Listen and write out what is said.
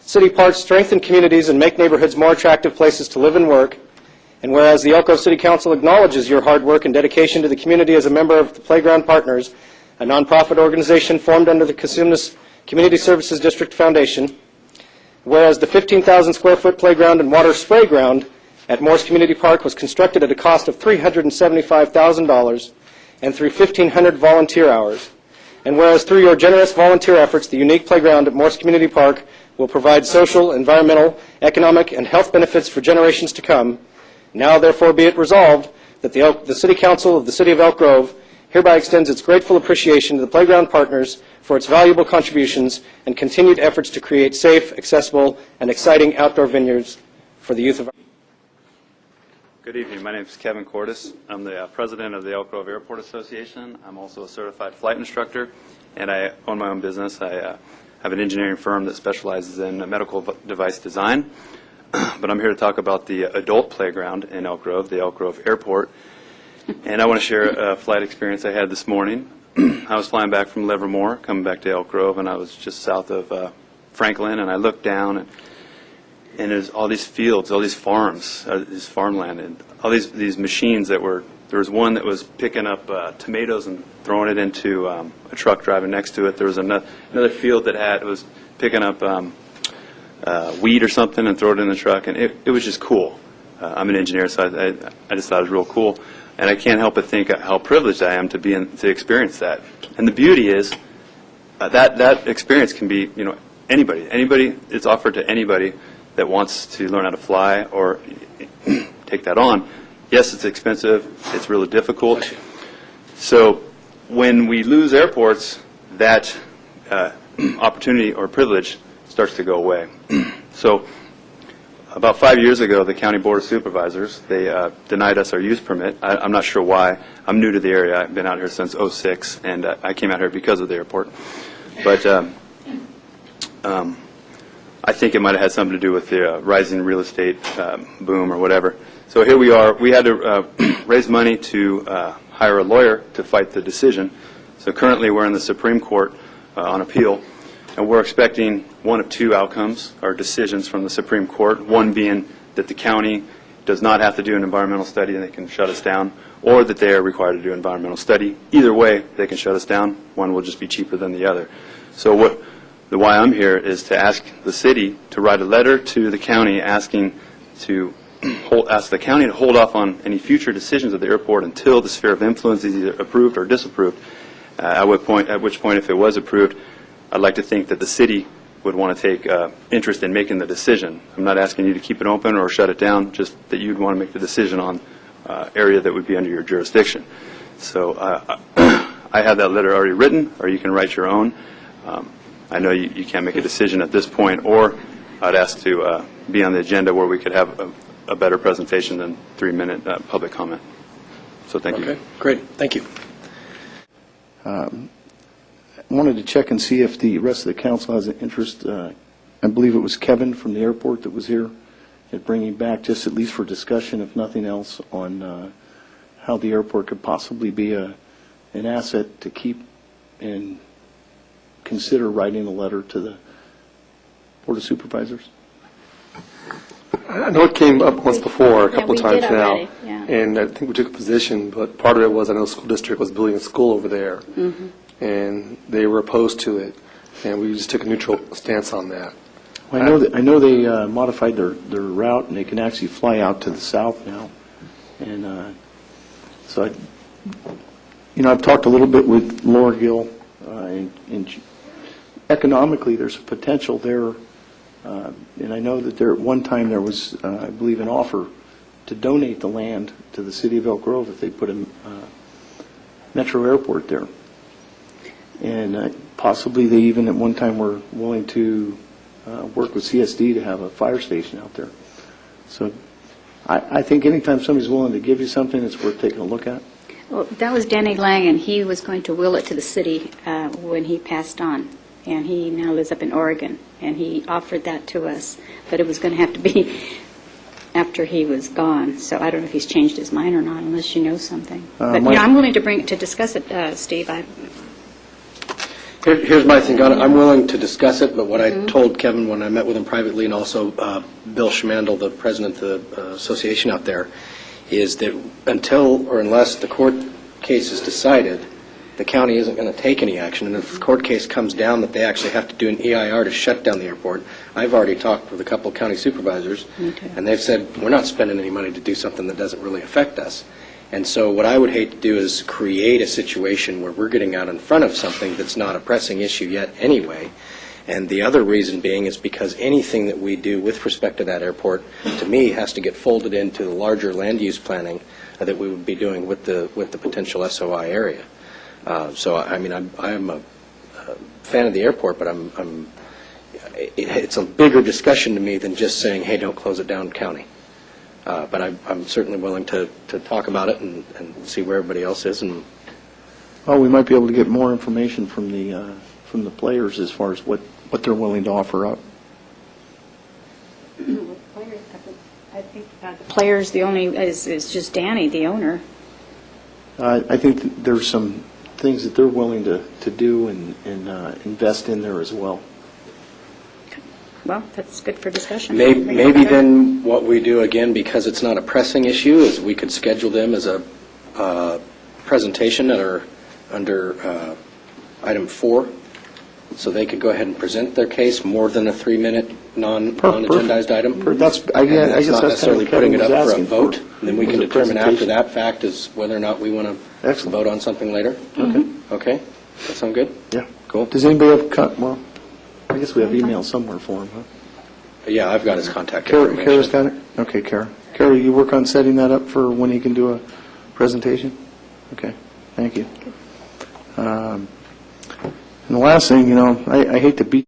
City parks strengthen communities and make neighborhoods more attractive places to live and work. And whereas the Elk Grove City Council acknowledges your hard work and dedication to the community as a member of the Playground Partners, a nonprofit organization formed under the Cosumnes Community Services District Foundation, whereas the 15,000 square foot playground and water spray ground at Morse Community Park was constructed at a cost of $375,000 and through 1,500 volunteer hours. And whereas through your generous volunteer efforts, the unique playground at Morse Community Park will provide social, environmental, economic, and health benefits for generations to come, now therefore be it resolved that the City Council of the City of Elk Grove hereby extends its grateful appreciation to the Playground Partners for its valuable contributions and continued efforts to create safe, accessible, and exciting outdoor venues for the youth of our. Good evening. My name is Kevin Cordes. I'm the president of the Elk Grove Airport Association. I'm also a certified flight instructor, and I own my own business. I have an engineering firm that specializes in medical device design. But I'm here to talk about the adult playground in Elk Grove, the Elk Grove Airport. And I want to share a flight experience I had this morning. I was flying back from Livermore, coming back to Elk Grove, and I was just south of Franklin, and I looked down, and there's all these fields, all these farms, this farmland, and all these machines that were, there was one that was picking up tomatoes and throwing it into a truck driving next to it. There was another field that was picking up weed or something and throw it in the truck, and it was just cool. I'm an engineer, so I just thought it was real cool, and I can't help but think how privileged I am to experience that. And the beauty is that experience can be, anybody. It's offered to anybody that wants to learn how to fly or take that on. Yes, it's expensive. It's really difficult. So when we lose airports, that opportunity or privilege starts to go away. So about 5 years ago, the County Board of Supervisors, they denied us our use permit. I'm not sure why. I'm new to the area. I've been out here since '06, and I came out here because of the airport. But I think it might have had something to do with the rising real estate boom or whatever. So here we are. We had to raise money to hire a lawyer to fight the decision. So currently we're in the Supreme Court on appeal. And we're expecting one of two outcomes or decisions from the Supreme Court, one being that the county does not have to do an environmental study and they can shut us down, or that they are required to do an environmental study. Either way, they can shut us down. One will just be cheaper than the other. So why I'm here is to ask the city to write a letter to the county asking ask the county to hold off on any future decisions of the airport until the sphere of influence is either approved or disapproved, at which point, if it was approved, I'd like to think that the city would want to take interest in making the decision. I'm not asking you to keep it open or shut it down, just that you'd want to make the decision on area that would be under your jurisdiction. So I have that letter already written, or you can write your own. I know you can't make a decision at this point, or I'd ask to be on the agenda where we could have a better presentation than 3-minute public comment. So thank you. Okay, great. Thank you. I wanted to check and see if the rest of the council has an interest. I believe it was Kevin from the airport that was here at bringing back, just at least for discussion, if nothing else, on how the airport could possibly be an asset to keep and consider writing a letter to the Board of Supervisors. I know it came up once before, a couple of times now, yeah. And I think we took a position, but part of it was I know the school district was building a school over there, and they were opposed to it, and we just took a neutral stance on that. Well, I know they modified their route, and they can actually fly out to the south now, and so I've talked a little bit with Laura Gill, and economically there's a potential there. And I know that at one time there was, I believe, an offer to donate the land to the city of Elk Grove if they put a metro airport there. And possibly they even at one time were willing to work with CSD to have a fire station out there. So I think anytime somebody's willing to give you something, it's worth taking a look at. Well, that was Danny Lang, and he was going to will it to the city when he passed on. And he now lives up in Oregon, and he offered that to us, but it was going to have to be after he was gone. So I don't know if he's changed his mind or not, unless you know something. But I'm willing to discuss it, Steve. Here's my thing on it. I'm willing to discuss it, but what I told Kevin when I met with him privately, and also Bill Schmandel, the president of the association out there, is that until or unless the court case is decided, the county isn't going to take any action. And if the court case comes down that they actually have to do an EIR to shut down the airport, I've already talked with a couple of county supervisors, and they've said, we're not spending any money to do something that doesn't really affect us. And so what I would hate to do is create a situation where we're getting out in front of something that's not a pressing issue yet anyway. And the other reason being is because anything that we do with respect to that airport, to me, has to get folded into the larger land use planning that we would be doing with the potential SOI area. So, I mean, I'm a fan of the airport, but it's a bigger discussion to me than just saying, hey, don't close it down, county. But I'm certainly willing to talk about it and see where everybody else is. And Well, we might be able to get more information from the players as far as what they're willing to offer up. I think the players, the only, is just Danny, the owner. I think that there's some things that they're willing to do and invest in there as well. Well, that's good for discussion. maybe then what we do, again, because it's not a pressing issue, is we could schedule them as a presentation under item 4, so they could go ahead and present their case more than a 3-minute non-agendized item. That's, I guess Not that's necessarily kind of putting it what up Kevin for a was vote. asking And then we for, can was a determine after presentation. that fact is whether or not we want to Excellent. vote on something later. Okay? That sound good? Yeah. Cool. Does anybody have, well, I guess we have email somewhere for him, huh? Yeah, I've got his contact Kara's information. got it? Okay, Kara. Kara, you work on setting that up for when he can do a presentation? Okay, thank you. And the last thing, I hate to beat